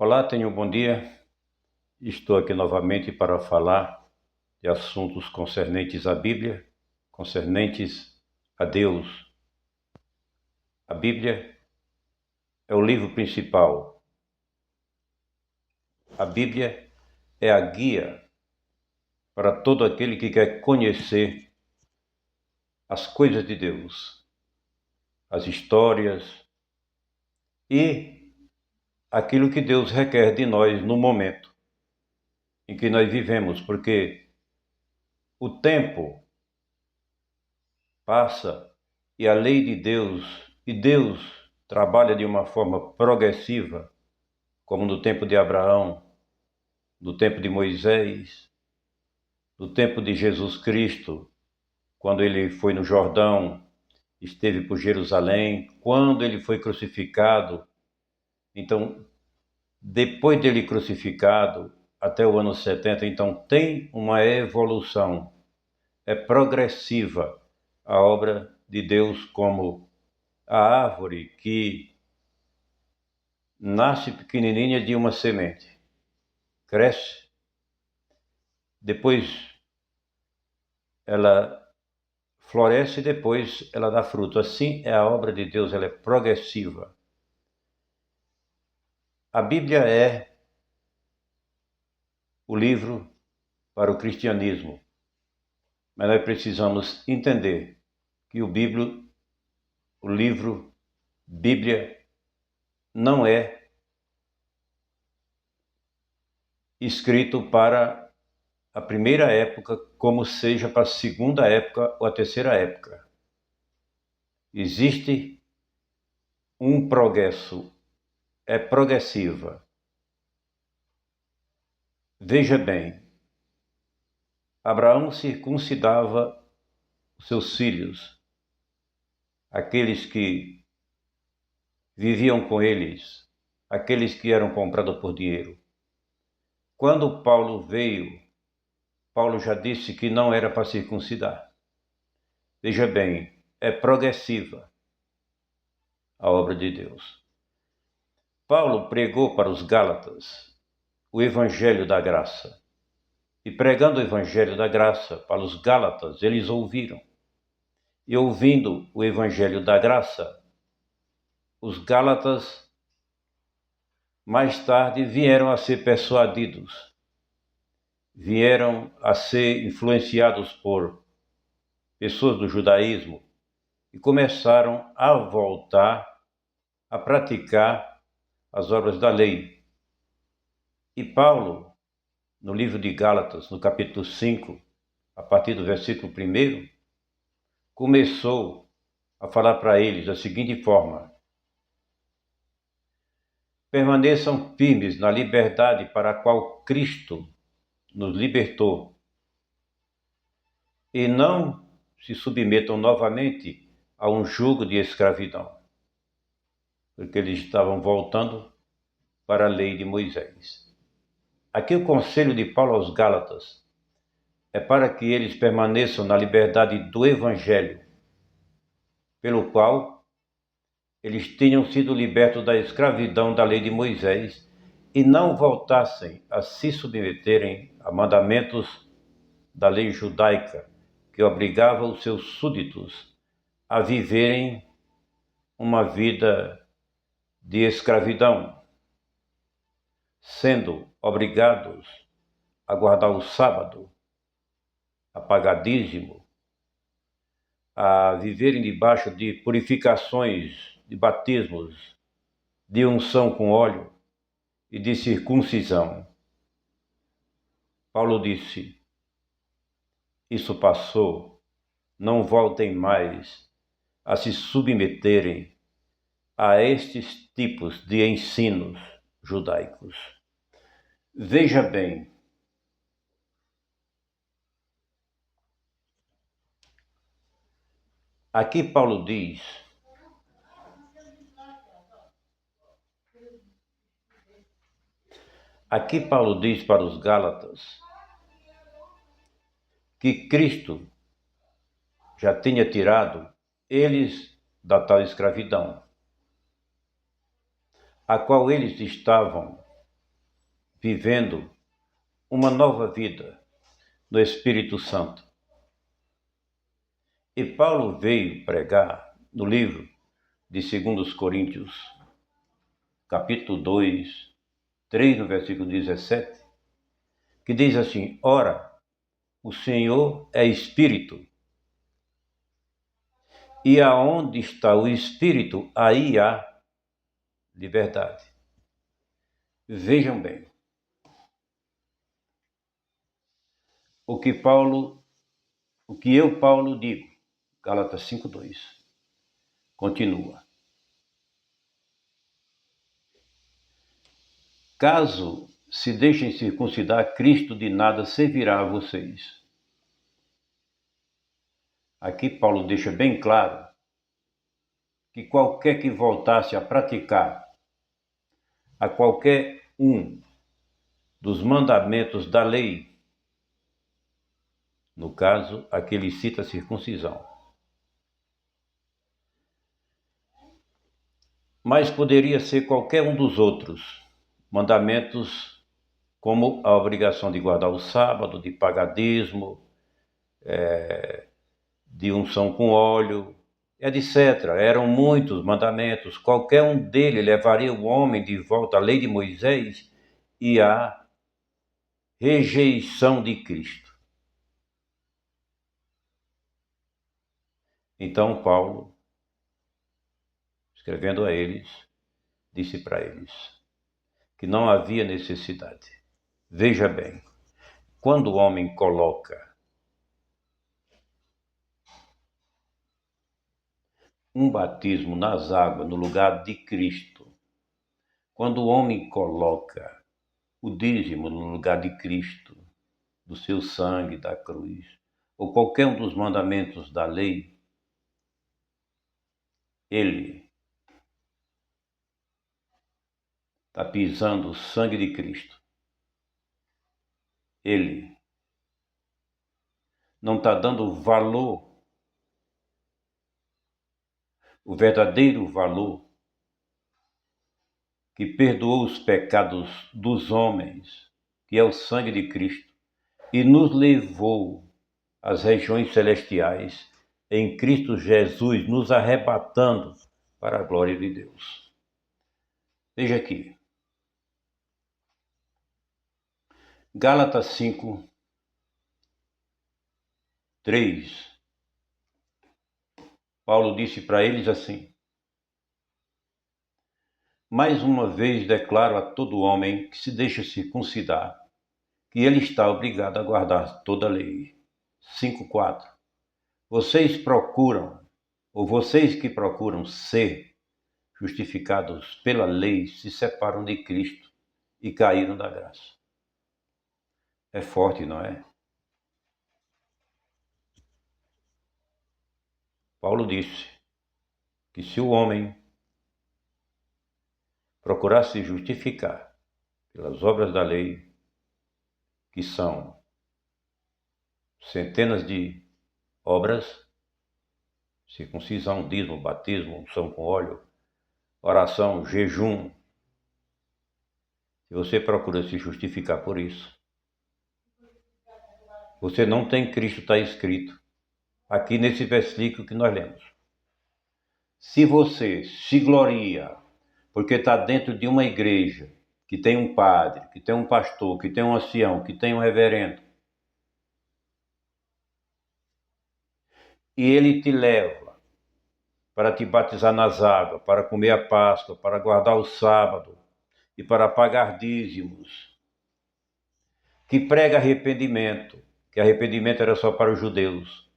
Olá, tenha um bom dia. Estou aqui novamente para falar de assuntos concernentes à Bíblia, concernentes a Deus. A Bíblia é o livro principal. A Bíblia é a guia para todo aquele que quer conhecer as coisas de Deus, as histórias e aquilo que Deus requer de nós no momento em que nós vivemos, porque o tempo passa e a lei de Deus, e Deus trabalha de uma forma progressiva, como no tempo de Abraão, no tempo de Moisés, no tempo de Jesus Cristo, quando ele foi no Jordão, esteve por Jerusalém, quando ele foi crucificado. Então, depois dele crucificado, até o ano 70, então tem uma evolução, é progressiva a obra de Deus, como a árvore que nasce pequenininha de uma semente, cresce, depois ela floresce e depois ela dá fruto. Assim é a obra de Deus, ela é progressiva. A Bíblia é o livro para o cristianismo, mas nós precisamos entender que o livro Bíblia não é escrito para a primeira época, como seja para a segunda época ou a terceira época. Existe um progresso, é progressiva. Veja bem, Abraão circuncidava os seus filhos, aqueles que viviam com eles, aqueles que eram comprados por dinheiro. Quando Paulo veio, Paulo já disse que não era para circuncidar. Veja bem, é progressiva a obra de Deus. Paulo pregou para os Gálatas o Evangelho da Graça. E pregando o Evangelho da Graça para os Gálatas, eles ouviram. E ouvindo o Evangelho da Graça, os Gálatas mais tarde vieram a ser persuadidos, vieram a ser influenciados por pessoas do judaísmo e começaram a voltar a praticar as obras da lei. E Paulo, no livro de Gálatas, no capítulo 5, a partir do versículo 1, começou a falar para eles da seguinte forma: permaneçam firmes na liberdade para a qual Cristo nos libertou e não se submetam novamente a um jugo de escravidão, porque eles estavam voltando para a lei de Moisés. Aqui o conselho de Paulo aos Gálatas é para que eles permaneçam na liberdade do Evangelho, pelo qual eles tinham sido libertos da escravidão da lei de Moisés e não voltassem a se submeterem a mandamentos da lei judaica, que obrigava os seus súditos a viverem uma vida de escravidão, sendo obrigados a guardar o sábado, a pagar dízimo, a viverem debaixo de purificações, de batismos, de unção com óleo e de circuncisão. Paulo disse: isso passou, não voltem mais a se submeterem a estes tipos de ensinos judaicos. Veja bem, aqui Paulo diz para os Gálatas que Cristo já tinha tirado eles da tal escravidão, a qual eles estavam vivendo uma nova vida no Espírito Santo. E Paulo veio pregar no livro de 2 Coríntios, capítulo 2, 3, no versículo 17, que diz assim: ora, o Senhor é Espírito, e aonde está o Espírito, aí há liberdade. Vejam bem, o que eu, Paulo, digo, Gálatas 5:2, continua. Caso se deixem circuncidar, Cristo de nada servirá a vocês. Aqui Paulo deixa bem claro que qualquer que voltasse a praticar a qualquer um dos mandamentos da lei, no caso, aqui ele cita a circuncisão, mas poderia ser qualquer um dos outros mandamentos, como a obrigação de guardar o sábado, de pagar dízimo, de unção com óleo, etc. Eram muitos mandamentos. Qualquer um deles levaria o homem de volta à lei de Moisés e à rejeição de Cristo. Então Paulo, escrevendo a eles, disse para eles que não havia necessidade. Veja bem, quando o homem coloca um batismo nas águas no lugar de Cristo, quando o homem coloca o dízimo no lugar de Cristo, do seu sangue, da cruz, ou qualquer um dos mandamentos da lei, ele está pisando o sangue de Cristo. Ele não está dando valor, o verdadeiro valor, que perdoou os pecados dos homens, que é o sangue de Cristo, e nos levou às regiões celestiais em Cristo Jesus, nos arrebatando para a glória de Deus. Veja aqui, Gálatas 5, 3. Paulo disse para eles assim: mais uma vez declaro a todo homem que se deixa circuncidar, que ele está obrigado a guardar toda a lei. 5:4. Vocês que procuram ser justificados pela lei, se separam de Cristo e caíram da graça. É forte, não é? Paulo disse que se o homem procurar se justificar pelas obras da lei, que são centenas de obras, circuncisão, dízimo, batismo, unção com óleo, oração, jejum, se você procura se justificar por isso, você não tem Cristo, está escrito aqui nesse versículo que nós lemos. Se você se gloria porque está dentro de uma igreja que tem um padre, que tem um pastor, que tem um ancião, que tem um reverendo, e ele te leva para te batizar nas águas, para comer a Páscoa, para guardar o sábado e para pagar dízimos, que prega arrependimento, que arrependimento era só para os judeus,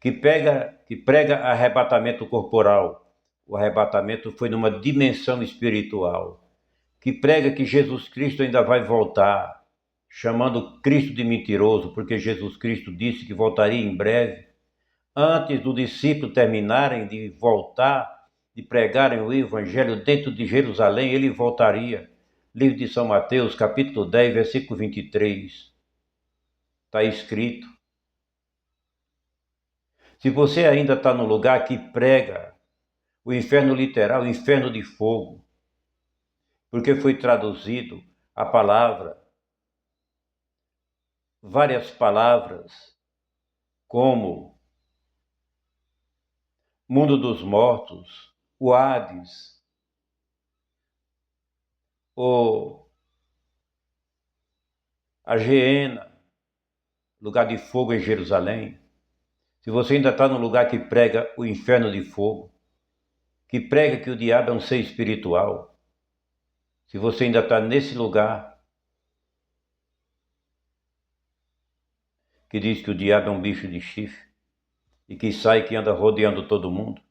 que prega arrebatamento corporal, o arrebatamento foi numa dimensão espiritual, que prega que Jesus Cristo ainda vai voltar, chamando Cristo de mentiroso, porque Jesus Cristo disse que voltaria em breve. Antes dos discípulos terminarem de voltar, de pregarem o evangelho dentro de Jerusalém, ele voltaria. Livro de São Mateus, capítulo 10, versículo 23. Está escrito. Se você ainda está no lugar que prega o inferno literal, o inferno de fogo, porque foi traduzido a palavra, várias palavras, como mundo dos mortos, o Hades, a Geena, lugar de fogo em Jerusalém. Se você ainda está no lugar que prega o inferno de fogo, que prega que o diabo é um ser espiritual, se você ainda está nesse lugar que diz que o diabo é um bicho de chifre e que sai, que anda rodeando todo mundo,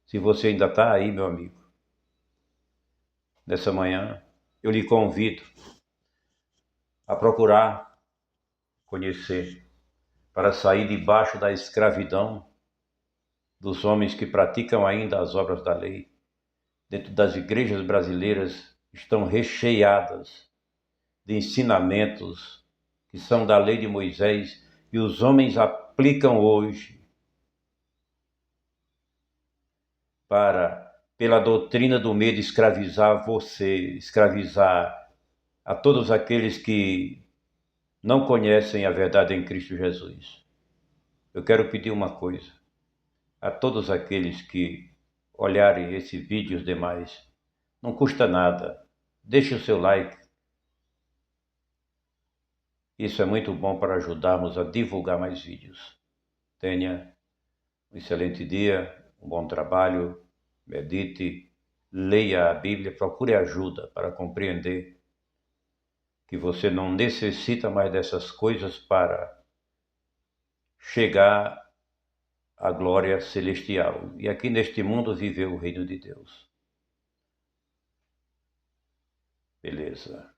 se você ainda está aí, meu amigo, nessa manhã, eu lhe convido a procurar conhecer, para sair debaixo da escravidão dos homens que praticam ainda as obras da lei. Dentro das igrejas brasileiras estão recheadas de ensinamentos que são da lei de Moisés e os homens aplicam hoje para, pela doutrina do medo, escravizar você, escravizar a todos aqueles que não conhecem a verdade em Cristo Jesus. Eu quero pedir uma coisa a todos aqueles que olharem esse vídeo e os demais. Não custa nada. Deixe o seu like. Isso é muito bom para ajudarmos a divulgar mais vídeos. Tenha um excelente dia, um bom trabalho, medite, leia a Bíblia, procure ajuda para compreender que você não necessita mais dessas coisas para chegar à glória celestial e aqui neste mundo viver o reino de Deus. Beleza.